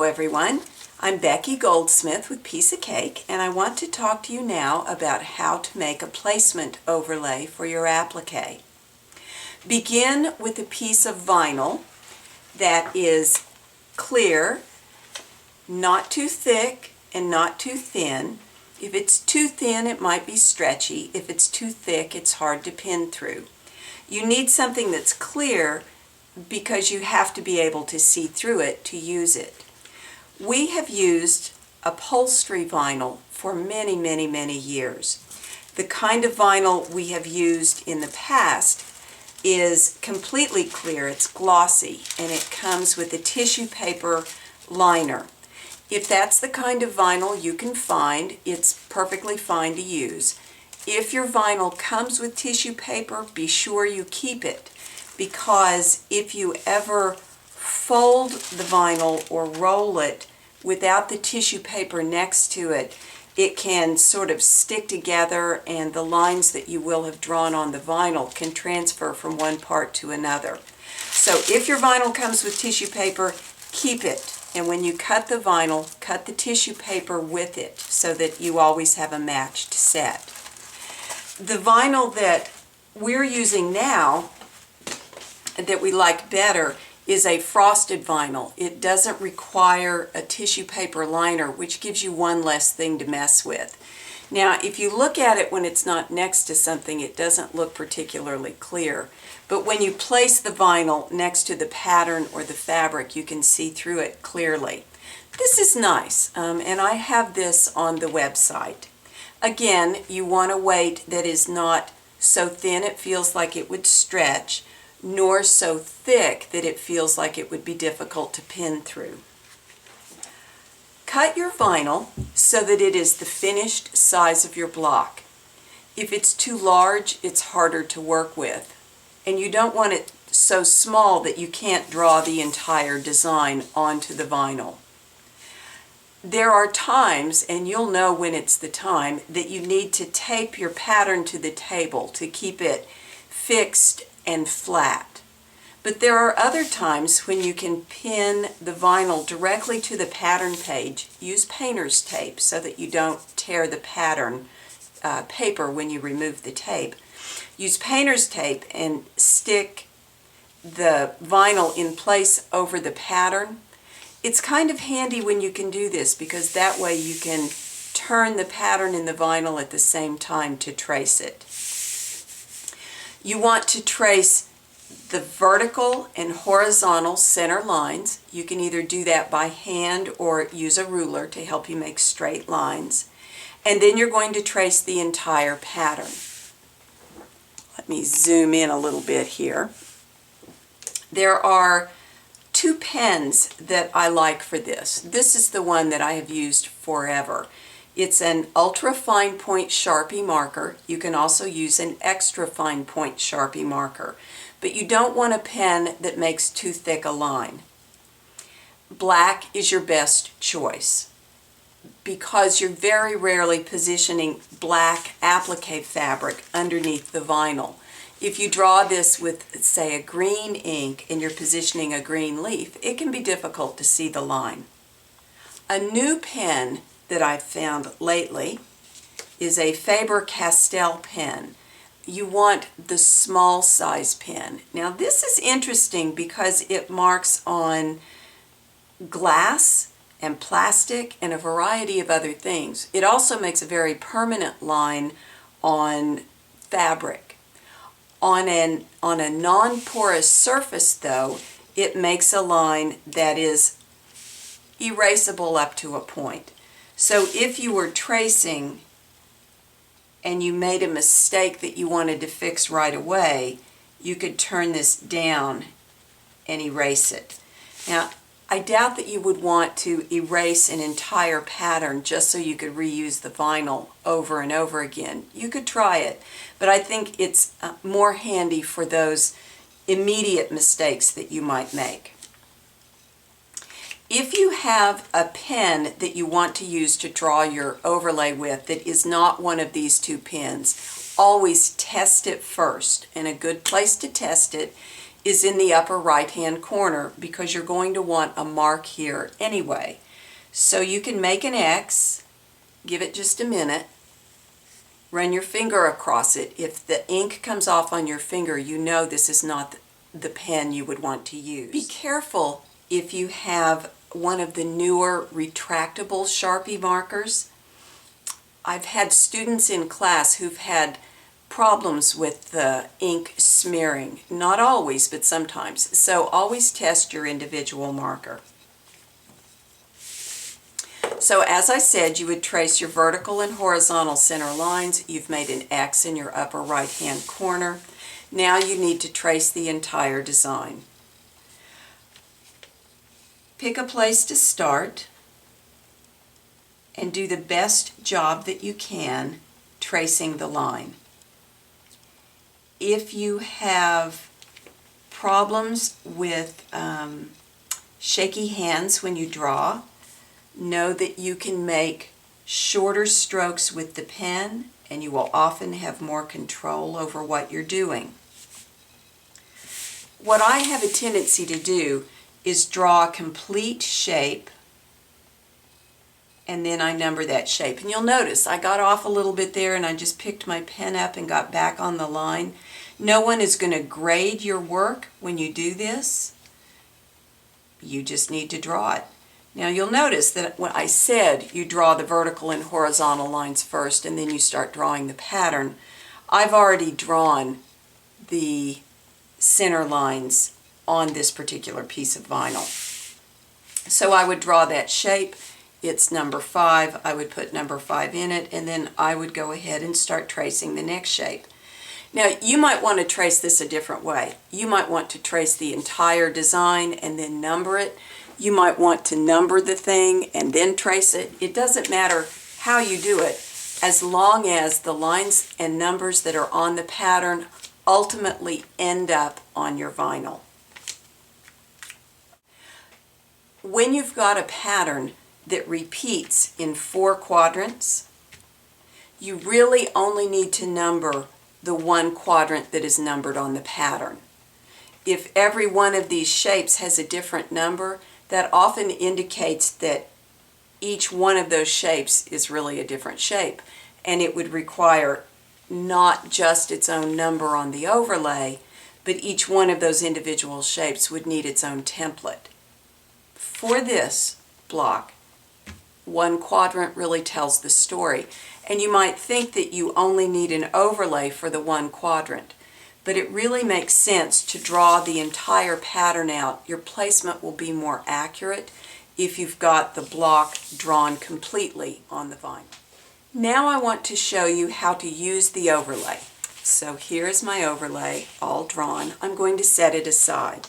everyone. I'm Becky Goldsmith with Piece of Cake, and I want to talk to you now about how to make a placement overlay for your applique. Begin with a piece of vinyl that is clear, not too thick and not too thin. If it's too thin, it might be stretchy. If it's too thick, it's hard to pin through. You need something that's clear because you have to be able to see through it to use it. We have used upholstery vinyl for many, many, many years. The kind of vinyl we have used in the past is completely clear, it's glossy, and it comes with a tissue paper liner. If that's the kind of vinyl you can find, it's perfectly fine to use. If your vinyl comes with tissue paper, be sure you keep it, because if you ever fold the vinyl or roll it without the tissue paper next to it, it can sort of stick together, and the lines that you will have drawn on the vinyl can transfer from one part to another. So if your vinyl comes with tissue paper, keep it. And when you cut the vinyl, cut the tissue paper with it so that you always have a matched set. The vinyl that we're using now that we like better is a frosted vinyl. It doesn't require a tissue paper liner, which gives you one less thing to mess with. Now, if you look at it when it's not next to something, it doesn't look particularly clear. But when you place the vinyl next to the pattern or the fabric, you can see through it clearly. This is nice, and I have this on the website. Again, you want a weight that is not so thin it feels like it would stretch, nor so thick that it feels like it would be difficult to pin through. Cut your vinyl so that it is the finished size of your block. If it's too large, it's harder to work with. And you don't want it so small that you can't draw the entire design onto the vinyl. There are times, and you'll know when it's the time, that you need to tape your pattern to the table to keep it fixed and flat. But there are other times when you can pin the vinyl directly to the pattern page. Use painter's tape so that you don't tear the pattern paper when you remove the tape. Use painter's tape and stick the vinyl in place over the pattern. It's kind of handy when you can do this, because that way you can turn the pattern in the vinyl at the same time to trace it. You want to trace the vertical and horizontal center lines. You can either do that by hand or use a ruler to help you make straight lines. And then you're going to trace the entire pattern. Let me zoom in a little bit here. There are two pens that I like for this. This is the one that I have used forever. It's an ultra fine point Sharpie marker. You can also use an extra fine point Sharpie marker, but you don't want a pen that makes too thick a line. Black is your best choice, because you're very rarely positioning black applique fabric underneath the vinyl. If you draw this with, say, a green ink and you're positioning a green leaf, it can be difficult to see the line. A new pen that I've found lately is a Faber Castell pen. You want the small size pen. Now this is interesting because it marks on glass and plastic and a variety of other things. It also makes a very permanent line on fabric. On a non-porous surface, though, it makes a line that is erasable up to a point. So if you were tracing and you made a mistake that you wanted to fix right away, you could turn this down and erase it. Now, I doubt that you would want to erase an entire pattern just so you could reuse the vinyl over and over again. You could try it, but I think it's more handy for those immediate mistakes that you might make. If you have a pen that you want to use to draw your overlay with that is not one of these two pens, always test it first. And a good place to test it is in the upper right-hand corner because you're going to want a mark here anyway. So you can make an X, give it just a minute, run your finger across it. If the ink comes off on your finger, you know this is not the pen you would want to use. Be careful if you have one of the newer retractable Sharpie markers. I've had students in class who've had problems with the ink smearing. Not always, but sometimes. So always test your individual marker. So as I said, you would trace your vertical and horizontal center lines. You've made an X in your upper right-hand corner. Now you need to trace the entire design. Pick a place to start and do the best job that you can tracing the line. If you have problems with shaky hands when you draw, know that you can make shorter strokes with the pen and you will often have more control over what you're doing. What I have a tendency to do is draw a complete shape and then I number that shape. And you'll notice I got off a little bit there and I just picked my pen up and got back on the line. No one is going to grade your work when you do this. You just need to draw it. Now you'll notice that when I said you draw the vertical and horizontal lines first and then you start drawing the pattern, I've already drawn the center lines on this particular piece of vinyl. So I would draw that shape. It's number 5. I would put number 5 in it and then I would go ahead and start tracing the next shape. Now you might want to trace this a different way. You might want to trace the entire design and then number it. You might want to number the thing and then trace it. It doesn't matter how you do it, as long as the lines and numbers that are on the pattern ultimately end up on your vinyl. When you've got a pattern that repeats in 4 quadrants, you really only need to number the one quadrant that is numbered on the pattern. If every one of these shapes has a different number, that often indicates that each one of those shapes is really a different shape, and it would require not just its own number on the overlay, but each one of those individual shapes would need its own template. For this block, one quadrant really tells the story, and you might think that you only need an overlay for the one quadrant, but it really makes sense to draw the entire pattern out. Your placement will be more accurate if you've got the block drawn completely on the vinyl. Now I want to show you how to use the overlay. So here's my overlay all drawn. I'm going to set it aside.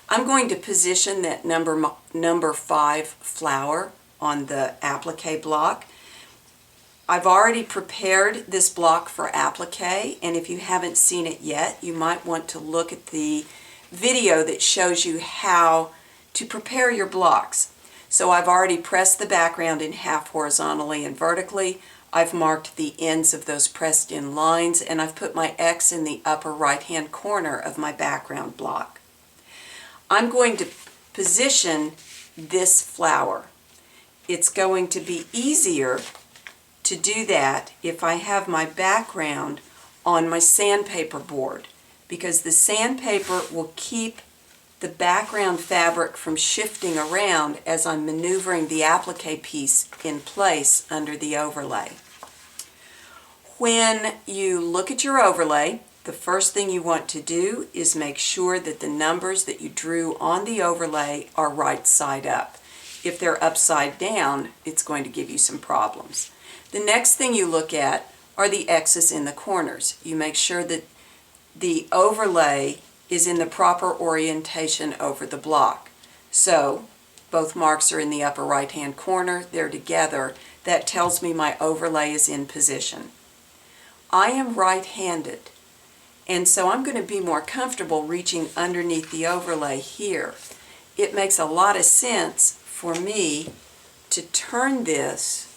I'm going to position that number 5 flower on the applique block. I've already prepared this block for applique, and if you haven't seen it yet, you might want to look at the video that shows you how to prepare your blocks. So I've already pressed the background in half horizontally and vertically. I've marked the ends of those pressed in lines, and I've put my X in the upper right-hand corner of my background block. I'm going to position this flower. It's going to be easier to do that if I have my background on my sandpaper board, because the sandpaper will keep the background fabric from shifting around as I'm maneuvering the applique piece in place under the overlay. When you look at your overlay, the first thing you want to do is make sure that the numbers that you drew on the overlay are right side up. If they're upside down, it's going to give you some problems. The next thing you look at are the X's in the corners. You make sure that the overlay is in the proper orientation over the block. So both marks are in the upper right-hand corner, they're together. That tells me my overlay is in position. I am right-handed, and so I'm going to be more comfortable reaching underneath the overlay here. It makes a lot of sense for me to turn this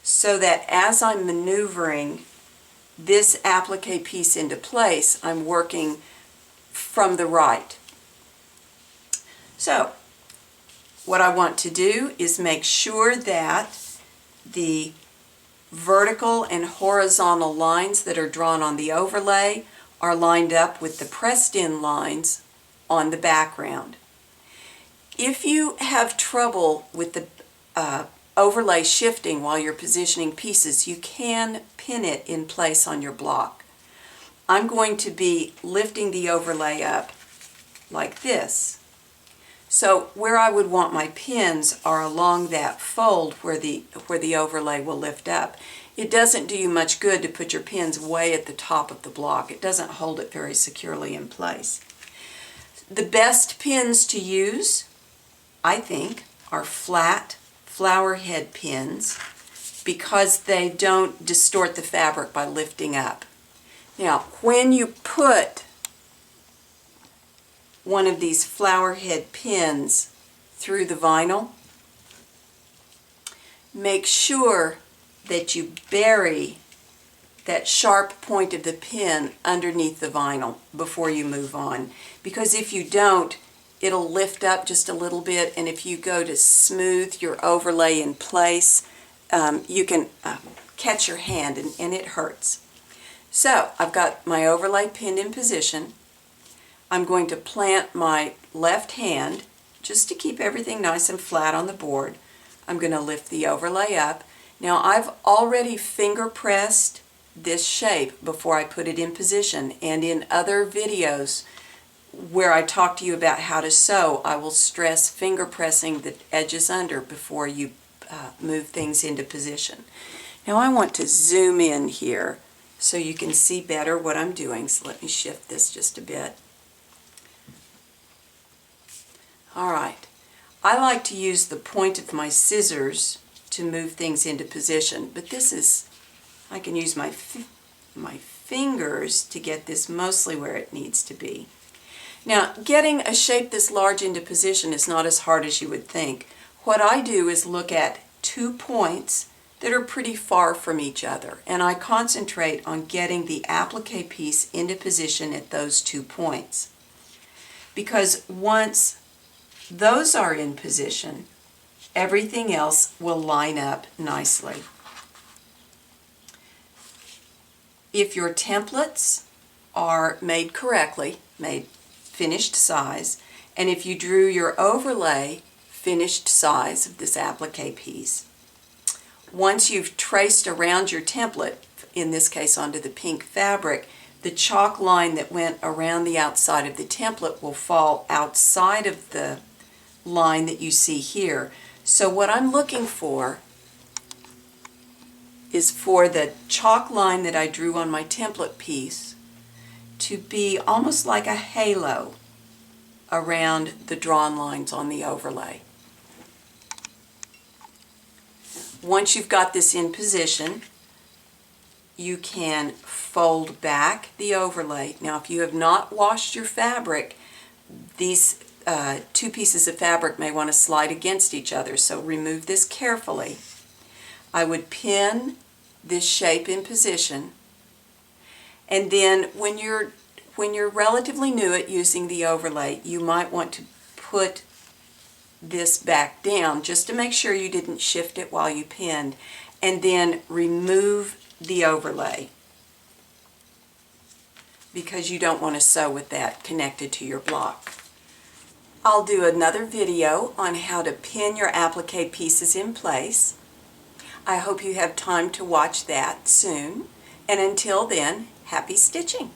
so that as I'm maneuvering this applique piece into place, I'm working from the right. So, what I want to do is make sure that the vertical and horizontal lines that are drawn on the overlay are lined up with the pressed in lines on the background. If you have trouble with the overlay shifting while you're positioning pieces, you can pin it in place on your block. I'm going to be lifting the overlay up like this. So where I would want my pins are along that fold where the overlay will lift up. It doesn't do you much good to put your pins way at the top of the block. It doesn't hold it very securely in place. The best pins to use, I think, are flat flower head pins because they don't distort the fabric by lifting up. Now, when you put one of these flower head pins through the vinyl, make sure that you bury that sharp point of the pin underneath the vinyl before you move on, because if you don't, it'll lift up just a little bit, and if you go to smooth your overlay in place, you can catch your hand and it hurts. So I've got my overlay pinned in position. I'm going to plant my left hand just to keep everything nice and flat on the board. I'm going to lift the overlay up. Now I've already finger pressed this shape before I put it in position, and in other videos where I talk to you about how to sew, I will stress finger pressing the edges under before you move things into position. Now I want to zoom in here so you can see better what I'm doing, so let me shift this just a bit. Alright, I like to use the point of my scissors to move things into position, but this is, I can use my fingers to get this mostly where it needs to be. Now, getting a shape this large into position is not as hard as you would think. What I do is look at 2 points that are pretty far from each other, and I concentrate on getting the applique piece into position at those 2 points. Because once those are in position, everything else will line up nicely. If your templates are made correctly, made finished size, and if you drew your overlay finished size of this applique piece, once you've traced around your template, in this case onto the pink fabric, the chalk line that went around the outside of the template will fall outside of the line that you see here. So what I'm looking for is for the chalk line that I drew on my template piece to be almost like a halo around the drawn lines on the overlay. Once you've got this in position, you can fold back the overlay. Now, if you have not washed your fabric, these 2 pieces of fabric may want to slide against each other, so remove this carefully. I would pin this shape in position, and then when you're relatively new at using the overlay, you might want to put this back down just to make sure you didn't shift it while you pinned, and then remove the overlay because you don't want to sew with that connected to your block. I'll do another video on how to pin your applique pieces in place. I hope you have time to watch that soon, and until then, happy stitching!